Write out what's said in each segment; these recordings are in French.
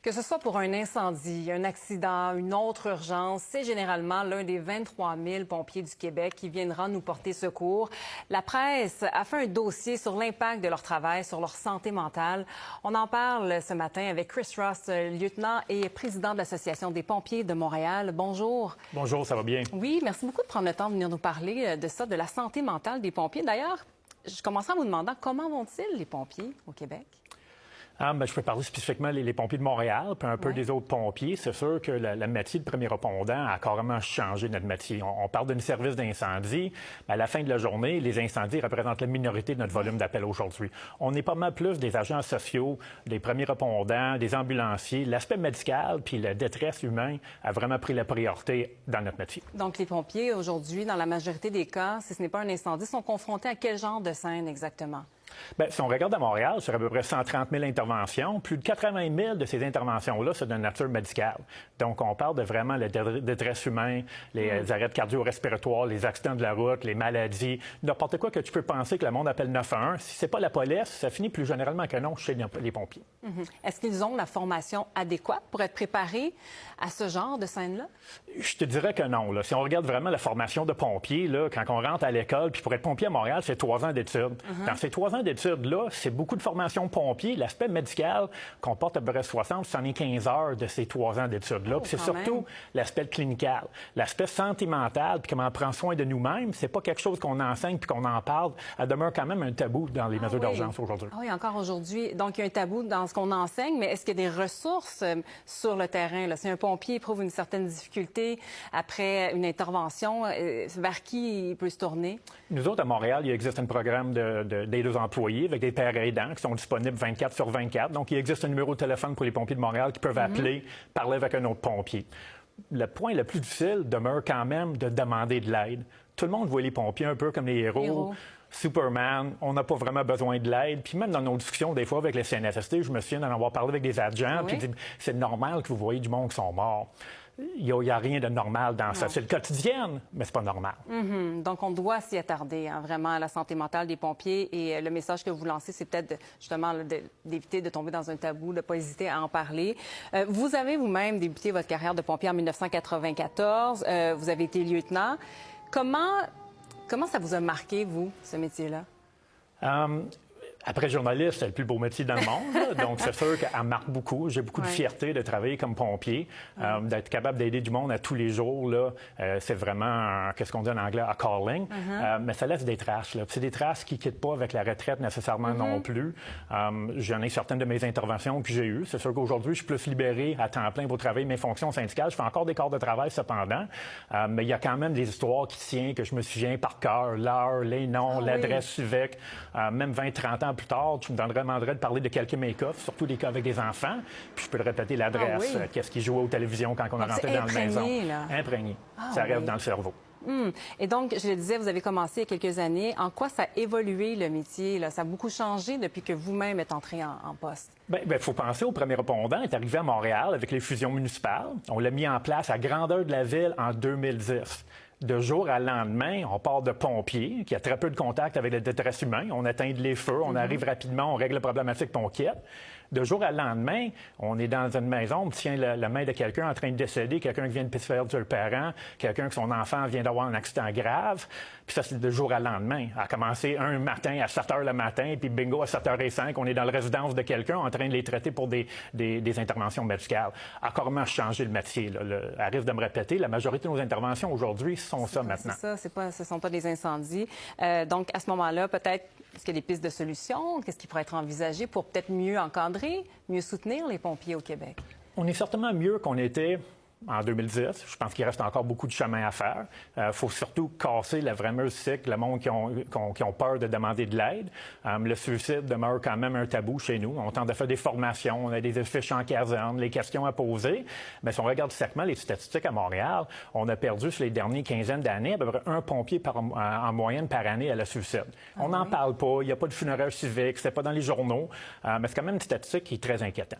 Que ce soit pour un incendie, un accident, une autre urgence, c'est généralement l'un des 23 000 pompiers du Québec qui viendra nous porter secours. La presse a fait un dossier sur l'impact de leur travail sur leur santé mentale. On en parle ce matin avec Chris Ross, lieutenant et président de l'Association des pompiers de Montréal. Bonjour. Bonjour, ça va bien? Oui, merci beaucoup de prendre le temps de venir nous parler de ça, de la santé mentale des pompiers. D'ailleurs, je commencerai en vous demandant comment vont-ils les pompiers au Québec? Je peux parler spécifiquement des pompiers de Montréal, puis un peu des autres pompiers. C'est sûr que le métier de premier répondant a carrément changé notre métier. On parle d'un service d'incendie, mais à la fin de la journée, les incendies représentent la minorité de notre volume d'appels aujourd'hui. On est pas mal plus des agents sociaux, des premiers répondants, des ambulanciers. L'aspect médical puis la détresse humaine a vraiment pris la priorité dans notre métier. Donc, les pompiers, aujourd'hui, dans la majorité des cas, si ce n'est pas un incendie, sont confrontés à quel genre de scène exactement? Bien, si on regarde à Montréal, sur à peu près 130 000 interventions, plus de 80 000 de ces interventions-là, c'est de nature médicale. Donc, on parle de vraiment la détresse humaine, les arrêts cardio-respiratoires, les accidents de la route, les maladies, n'importe quoi que tu peux penser que le monde appelle 911. Si c'est pas la police, ça finit plus généralement que non chez les pompiers. Est-ce qu'ils ont la formation adéquate pour être préparés à ce genre de scène-là? Je te dirais que non. Là. Si on regarde vraiment la formation de pompiers, là, quand on rentre à l'école, puis pour être pompier à Montréal, c'est 3 ans d'études. Dans ces 3 ans d'études-là, c'est beaucoup de formation pompier. L'aspect médical comporte à peu près 75 heures de ces 3 ans d'études-là. Puis c'est surtout l'aspect clinical. L'aspect santé mentale, puis comment on prend soin de nous-mêmes, c'est pas quelque chose qu'on enseigne puis qu'on en parle. Elle demeure quand même un tabou dans les mesures d'urgence aujourd'hui. Ah oui, encore aujourd'hui. Donc, il y a un tabou dans ce qu'on enseigne, mais est-ce qu'il y a des ressources sur le terrain? Là? Si un pompier éprouve une certaine difficulté après une intervention, vers qui il peut se tourner? Nous autres, à Montréal, il existe un programme d'aide aux employés avec des pères aidants qui sont disponibles 24 sur 24. Donc, il existe un numéro de téléphone pour les pompiers de Montréal qui peuvent appeler, parler avec un autre pompier. Le point le plus difficile demeure quand même de demander de l'aide. Tout le monde voit les pompiers un peu comme les héros. Superman, on n'a pas vraiment besoin de l'aide. Puis même dans nos discussions, des fois, avec les CNSST, je me souviens d'en avoir parlé avec des agents, puis c'est normal que vous voyez du monde qui sont morts. Il n'y a rien de normal dans ça. C'est le quotidien, mais c'est pas normal. Donc, on doit s'y attarder, vraiment, à la santé mentale des pompiers. Et le message que vous lancez, c'est peut-être justement d'éviter de tomber dans un tabou, de ne pas hésiter à en parler. Vous avez vous-même débuté votre carrière de pompier en 1994. Vous avez été lieutenant. Comment ça vous a marqué, vous, ce métier-là? Après journaliste, c'est le plus beau métier dans le monde. Là. Donc, c'est sûr qu'elle marque beaucoup. J'ai beaucoup de fierté de travailler comme pompier, d'être capable d'aider du monde à tous les jours. Là, c'est vraiment, qu'est-ce qu'on dit en anglais, a calling. Mais ça laisse des traces. Là. C'est des traces qui ne quittent pas avec la retraite nécessairement non plus. J'en ai certaines de mes interventions que j'ai eues. C'est sûr qu'aujourd'hui, je suis plus libéré à temps plein pour travailler mes fonctions syndicales. Je fais encore des corps de travail cependant. Mais il y a quand même des histoires qui tiennent, que je me souviens par cœur, l'heure, les noms, l'adresse civique, même 20-30 ans plus tard, tu me demanderais de parler de quelques make-offs, surtout des cas avec des enfants, puis je peux te répéter l'adresse, qu'est-ce qui jouait aux télévisions quand on est rentré dans la maison. Imprégné. Ça reste dans le cerveau. Et donc, je le disais, vous avez commencé il y a quelques années. En quoi ça a évolué, le métier? Là? Ça a beaucoup changé depuis que vous-même êtes entré en poste. Bien, faut penser au premier répondant. Il est arrivé à Montréal avec les fusions municipales. On l'a mis en place à grandeur de la ville en 2010. De jour à lendemain, on part de pompiers, qui a très peu de contact avec la détresse humaine. On éteint les feux, on arrive rapidement, on règle la problématique, puis on quitte. De jour à lendemain, on est dans une maison, on tient la main de quelqu'un en train de décéder, quelqu'un qui vient de perdre un parent, quelqu'un que son enfant vient d'avoir un accident grave. Puis ça, c'est de jour à lendemain. A commencé un matin à 7 h le matin, puis bingo, à 7h05, on est dans la résidence de quelqu'un en train de les traiter pour des interventions médicales. A carrément changé le métier. Là. Arrive de me répéter, la majorité de nos interventions aujourd'hui sont ça maintenant. C'est ça, ce ne sont pas des incendies. Donc, à ce moment-là, peut-être, est-ce qu'il y a des pistes de solutions? Qu'est-ce qui pourrait être envisagé pour peut-être mieux encadrer, mieux soutenir les pompiers au Québec? On est certainement mieux qu'on était en 2010. Je pense qu'il reste encore beaucoup de chemin à faire. Il faut surtout casser la fameuse cycle, le monde qui ont peur de demander de l'aide. Le suicide demeure quand même un tabou chez nous. On tente de faire des formations, on a des fiches en caserne, les questions à poser. Mais si on regarde sèchement les statistiques à Montréal, on a perdu sur les dernières quinzaines d'années à peu près un pompier en moyenne par année à la suicide. On n'en parle pas, il n'y a pas de funéraire civique, c'est pas dans les journaux, mais c'est quand même une statistique qui est très inquiétante.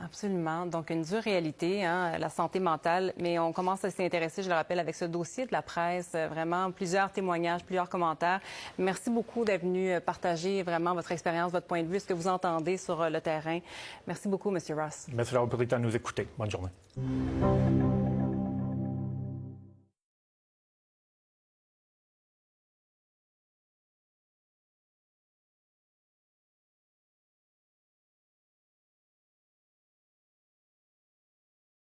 Absolument. Donc, une dure réalité, hein, la santé mentale. Mais on commence à s'y intéresser, je le rappelle, avec ce dossier de la presse. Vraiment, plusieurs témoignages, plusieurs commentaires. Merci beaucoup d'être venu partager vraiment votre expérience, votre point de vue, ce que vous entendez sur le terrain. Merci beaucoup, M. Ross. Merci d'avoir pris le temps de nous écouter. Bonne journée.